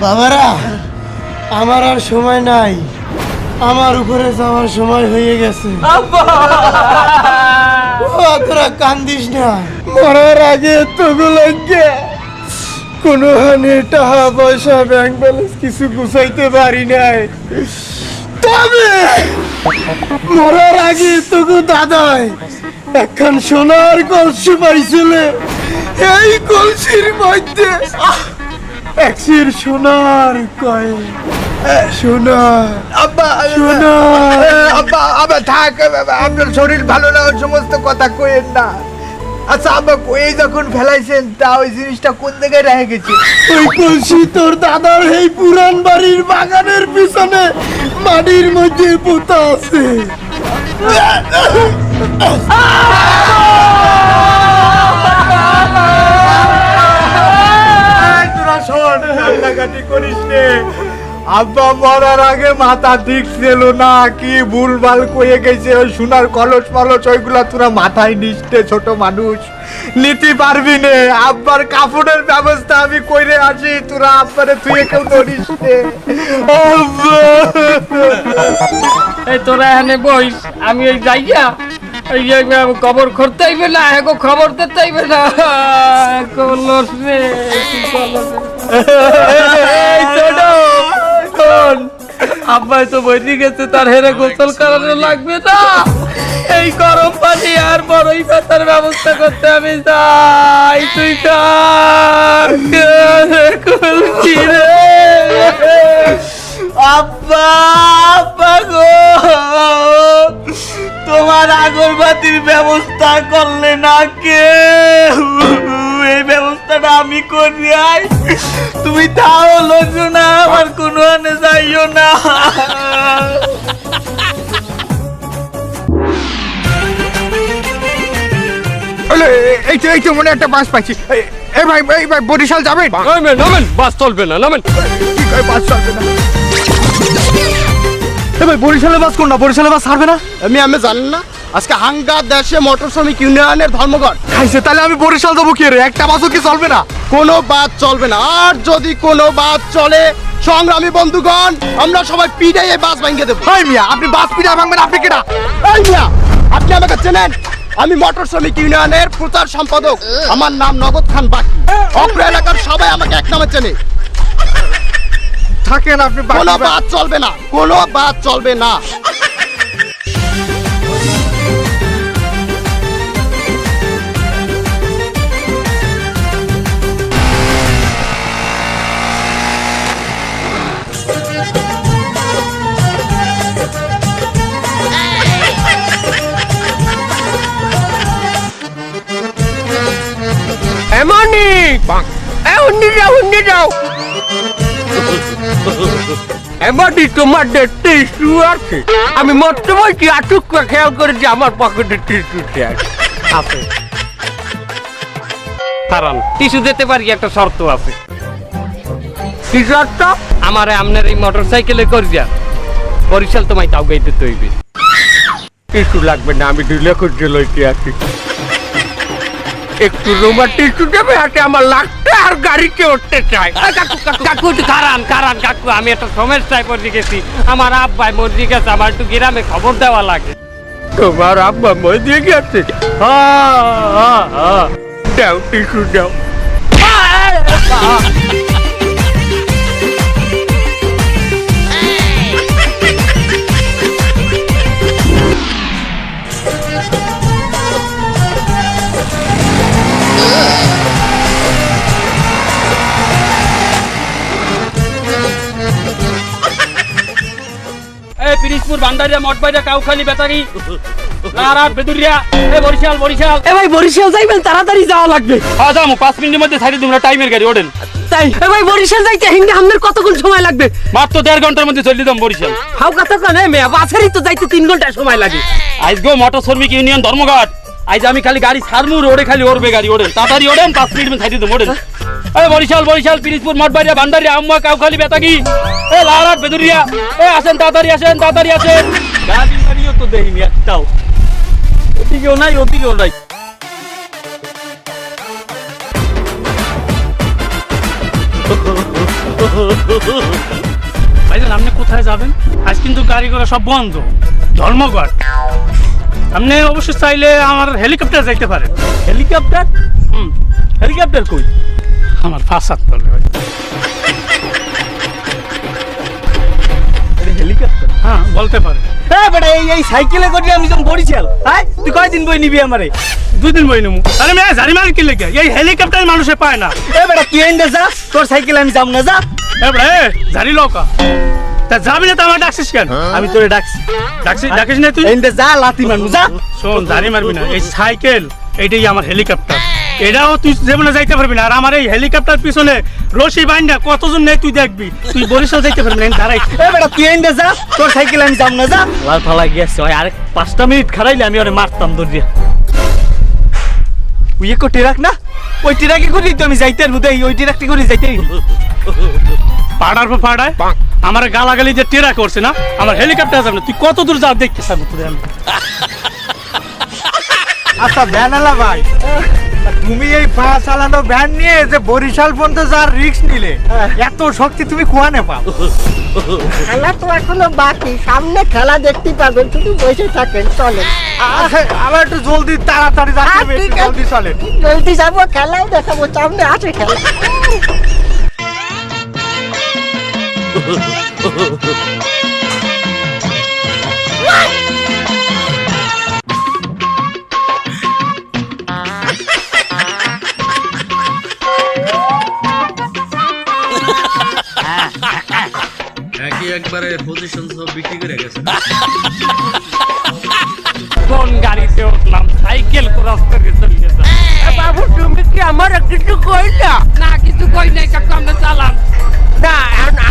বাবারা, আমার আর সময় নাই, আমার উপরে যাওয়ার সময় হয়ে গেছে। তোরা কান্দিস না, মরার আগে তোগুলো কোনো হানে টাকা পয়সা ব্যাংক ব্যালেন্স কিছু গুছাইতে পারি নাই, তবে মরার আগে তোকে দাদায় এখন সোনার কলসি পাইছিল। এই কলসির মধ্যে একশির সোনার কয়েন। সোনা আব্বা, সোনা আব্বা আব্বা থাক, আপনার শরীর ভালো না, ওই সমস্ত কথা কইেন না। আচ্ছা আব্বা, কই যখন ফেলাইছেন তা ওই জিনিসটা কোন জায়গায় রেখে গেছে? ওই কলসি তোর দাদার এই পুরান বাড়ির বাগানের পিছনে মাটির মধ্যে পোতা আছে। তোরা শোন, কান্নাকাটি করিস নে। আব্বা মরার আগে মাথা ঠিক ছিল না, কি ভুলভাল কয়ে গেছে। ওই সোনার কলস ফলস ওইগুলা তোরা মাথায় নিসতে, ছোট মানুষ নিতে পারবি নে। আব্বার কাপড়ের ব্যবস্থা আমি কইরে আসি, তোরা আব্বারে তুই কেউ ধরিস নে। এই তোরা এখানে বইস, আমি ওই যাইয়া এই যে খবর করতে হইবে না, এখন খবর দিতে হইবে না। কলস রে, কি কলস আব্বাই তো বইতে গেছে, তার হেরে গোসল করানো লাগবে না। এই গরম পানি আর বড়ই পাতার ব্যবস্থা করতে আমি যাই। তুই কলসি রে আব্বা, আব্বা গো, তোমার আগরবাতির ব্যবস্থা করলে না কে? এই ব্যবস্থাটা আমি করি। তুমি তাও লোকো না, আমার কোনো আনে যাইও না। এই তো মনে একটা বাস পাইছি। এই ভাই বরিশাল যাবেন? নামেন, বাস চলবে না, নামেন। কি কয় বাস চলবে না? ভাই বরিশালের বাস কোনটা? বরিশালের বাস ছাড়বে না? আমি জানেন না, আজকে হাঙ্গা দেশে মোটর শ্রমিক ইউনিয়নের ধর্মঘট খাইছে। তাহলে আমি বরিশাল যাবো কি রে? একটা বাসও কি চলবে না? কোনো বাস চলবে না। আর যদি কোনো বাস চলে, সংগ্রামী বন্ধুগণ, আমরা সবাই পিটাই এই বাস ভাঙিয়ে দেবো। হাই মিয়া, আপনি বাস পিটায় ভাঙবেন? আপনি কেডা? এই মিয়া, আপনি আমাকে চেনেন? আমি মোটর শ্রমিক ইউনিয়নের প্রচার সম্পাদক, আমার নাম নগদ খান বাকি। অত্র এলাকার সবাই আমাকে এক নামে চেনে। থাকেন আপনি, কোনো বাস চলবে না, কোনো বাস চলবে না। আমি মরতে বলছি, আটুক খেয়াল করেছি আমার পকেটে টিস্যু আছে। কারণ টিস্যু দিতে পারি, একটা শর্ত আছে। কি শর্ত? আমার আপনার এই মোটর সাইকেলে করিয়া বরিশাল তোমায় তাও গাইতে তৈরি। টিস্যু লাগবে না, আমি ঢিলে করতে লইতে আছি। একটু রোমার টিস্যু দেবে হাতে, আমার লাগতে আর গাড়িতে উঠতে চাই। কাকু কাকু, আমি একটা সমস্যায় পড়ে গেছি। আমার আব্বাই মরে গেছে, আমার একটু গ্রামে খবর দেওয়া লাগে। তোমার আব্বা মরে গেছে? দাও টিস্যু দাও। পিরিজপুর, ভান্ডারিয়া, মঠবাড়িয়া, কাউখালী, বেতারি, লারাট, বেদুরিয়া, বরিশাল। ভাই বরিশাল যাইবেন, তাড়াতাড়ি যাওয়া লাগবে। হ্যাঁ যাবো, 5 মিনিটের মধ্যে ছাড়ি তোমরা, টাইমের গাড়ি ওঠেন। তাই ভাই বরিশাল যাইতে হিন্দি আপনার কতক্ষণ সময় লাগবে? মাত্র 1.5 ঘন্টার মধ্যে চলে যাম বরিশাল। হাউ কতক্ষণ? মেয়া বাছারই তো যাইতে 3 ঘন্টা সময় লাগে। আজকে মোটর শ্রমিক ইউনিয়ন ধর্মঘট। আজ আমি খালি গাড়ি ছাড়মু, রোডে খালি ওরবে গাড়ি। ওঠেন তাড়াতাড়ি, ওঠেন, 5 মিনিট মধ্যে ছাড়ি দেবো, ওঠেন। বরিশাল, পিরিজপুর, মঠবাড়িয়া, ভান্ডারিয়া, আম্মা, কাউখালী, বেতাগি, লারাট, বেদুরিয়া, আসেন তাড়াতাড়ি, আসেন। গাড়ি গাড়িও তো দেখিনি একটাও, এদিকেও নাই ওদিকেও নাই। ভাইজান আপনি কোথায় যাবেন? আজ কিন্তু গাড়ি ঘোড়া সব বন্ধ, ধর্মঘট। আপনি অবশ্যই চাইলে আমার হেলিকপ্টার যাইতে পারেন। হেলিকপ্টার? হেলিকপ্টার কই? আমার ফাঁসার তলে ভাই। হেলিকপ্টার? হ্যাঁ বলতে পারে। হ্যাঁ বেটা, এই সাইকেলে করে আমি যখন বরিশাল, হ্যাঁ তুই কয়দিন বই নিবি আমারে? 2 দিন বই নেবো। আরে মেয়ে জানি মার কি লেগে, এই হেলিকপ্টার মানুষে পায় না। এ বেটা তুই এনে যা, তোর সাইকেলে আমি যাব না, যা। এবারে জানি লোকা তা যাবি না তো আমার ডাকছিস কেন? আমি তোরে ডাকছি, ডাকিস না তুই? এনে যা, লাথি মারবো, যা। শোন জানি মারবি না, এই সাইকেল এইটাই আমার হেলিকপ্টার। এটাও তুই জীবনে যাইতে পারবি না। আর আমার এই হেলিকপ্টার পিছনে রশি বাইন্দা কতজন নেই তুই দেখবি, তুই বরিশাল যাইতে পারবি না। দাঁড়াই এ বেটা তুই এনে যা, তোর সাইকেলে আমি যাব না, যা। লাল ফালা গেছে, আরে 5টা মিনিট খারাইলে আমি ওরে মারতাম দরিয়া। ওই এক টিরাক না, ওই টিরাকে করি তো আমি যাইতে আরবো, ওই টিরাকটি করে যাইতে। পাড়ার পর পাড়ায় আমার গালাগালি যে টেরা করছে না, আমার হেলিকপ্টার যাবে না। তুই কত দূর যা দেখতে চাবো তুই? আমি আচ্ছা ভ্যানালা ভাই, তুমি এই পা চালানো ভ্যান নিয়ে যে বরিশাল পর্যন্ত যার রিস্ক নিলে, এত শক্তি তুমি কোয়ানে পাও? খেলা তো এখনো বাকি, সামনে খেলা দেখতে পাবেন, শুধু বসে থাকেন, চলেন। আচ্ছা আবার একটু জলদি তাড়াতাড়ি যাচ্ছে, একটু ঠিক আছে। জলদি চলে। জলদি যাবো, খেলাও দেখাবো, সামনে আছে খেলা। একই একবারে পজিশন সব বিক্রি করে গেছে। কোন গাড়িতে উঠলাম, সাইকেল ক্রস করে চলে গেছে। বাবু তুমি কি আমার কিছু কইলা? না কিছু কই নাই কাকু, আমরা চালান না।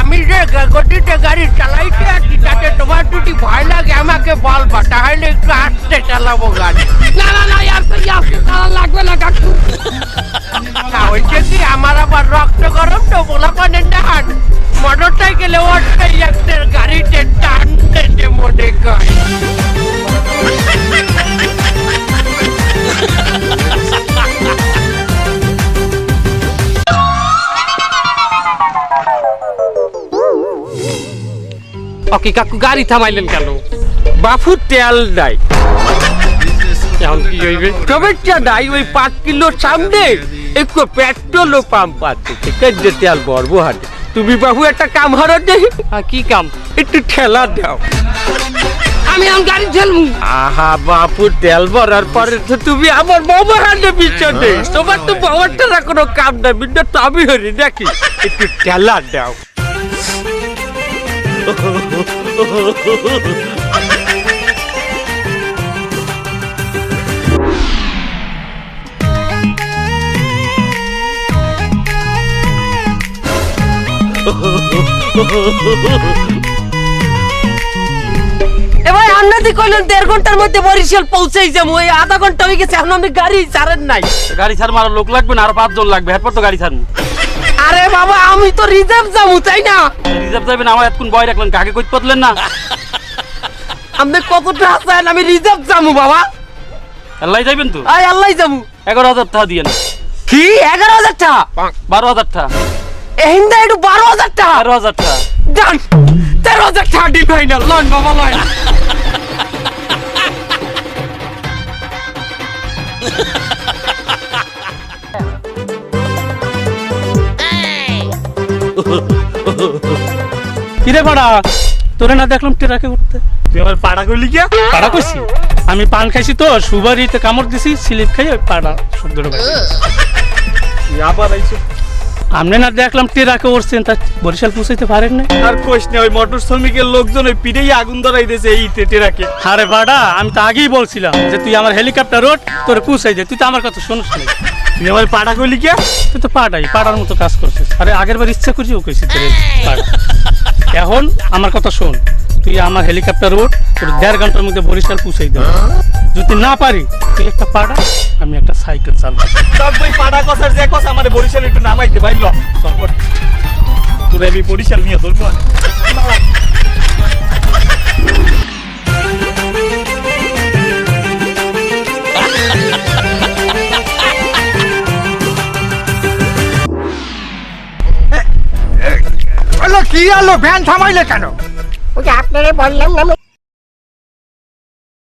আমি যে গতিতে গাড়ি চালাইতে আছি তাতে তোমার যদি ভয় লাগে আমাকে বলবা, তাহলে একটু আস্তে চালাবো গাড়ি। না না না, আস্তে চালা লাগবে না কাকু। না ওইটা কি আমার আবার রক্ত গরম তো বলা পানেন না, মোটর সাইকেলে ওঠে একটা গাড়িতে টান দিতে মনে কয়। ওকে কাকু গাড়ি থামাইলেন কেন? বাফু তেল নাই, এখন কি হইবে? সমস্যা নাই, ওই 5 কিলোর সামনে একটু পেট্রোল পাম্প আছে, কেটে তেল ভরবো হাটে। তুমি বাবু একটা কাম হারো দে। কি কাম? একটু ঠেলা দাও, আমি আমার গাড়ি ঠেলবো। আহা বাপু, তেল ভরার পরে তো তুমি আমার বাবা হাতে পিছনে, তোমার তো বাবারটা কোনো কাম নাই, বিন্দু তো আমি হরি নাকি? একটু ঠেলা দাও। এবার আন্নাদি কইলেন 1.5 ঘন্টার মধ্যে বরিশাল পৌঁছেই যাবো, ওই আধা ঘন্টা হয়ে গেছে, এখন আপনি গাড়ি ছাড়েন নাই। গাড়ি ছাড় মারা লোক লাগবে না, আরো 5 জন লাগবে, এরপর তো গাড়ি ছাড়বো। আরে বাবা আমি তো রিজার্ভ যাবো, তাই না? রিজার্ভ যাবেন, আমার এতক্ষণ বয় রাখলেন, কাকে কইতে পারলেন না? আপনি কতটা আছেন? আমি রিজার্ভ যাবো বাবা। আল্লাহ যাইবেন তো? আয় আল্লাহ যাবো। 11,000 টাকা দিয়ে না। কি 11,000 টাকা? 12,000 টাকা। এহিন্দা একটু 12,000 টাকা। 13,000 টাকা। ডান, 13,000 টাকা ডিল ফাইনাল। লন বাবা লন। কিরে পাড়া, তোরে না দেখলাম ট্রাকে উঠতে? তুই আমার পাড়া করলি কি? পাড়া কইছি আমি, পান খাইছি তো, সুবারিতে কামড় দিছি, স্লিপ খাই ওই পাড়া শব্দটা পাই। তুই আবার আইছো? আপনি না দেখলাম ট্রাকে উঠছেন, তা বরিশাল পৌঁছাইতে পারেন না? আর কোশ না, ওই মোটর শ্রমিকের লোকজন ওই পিঠেই আগুন ধরাই দিয়েছে এই টেরাকে। আরে পাড়া, আমি তো আগেই বলছিলাম যে তুই আমার হেলিকপ্টার ওঠ, তোরে পৌঁছাই দে। তুই তো আমার কথা শুনিস না। তুই আমার পাড়া করলি কি? তুই তো পাড়ার মতো কাজ করছিস। আরে আগের বার ইচ্ছা করেছি ও কইছি তোর পাড়া। এখন আমার কথা শোন, তুই আমার হেলিকপ্টার ওঠ, তোর 1.5 ঘন্টার মধ্যে বরিশাল পৌঁছাই দেব। যদি না পারি তুই একটা পাড়া, আমি একটা সাইকেল চালাবো। সব ওই পাড়া কথার যে কথা, আমার বরিশাল একটু নামাইতে ভাই। ল চল, তোর আমি বরিশাল নিয়ে ধরবো। হলো কি হলো ভ্যান থামাইলে কেন? ওই যে আপনারা বললাম না আমি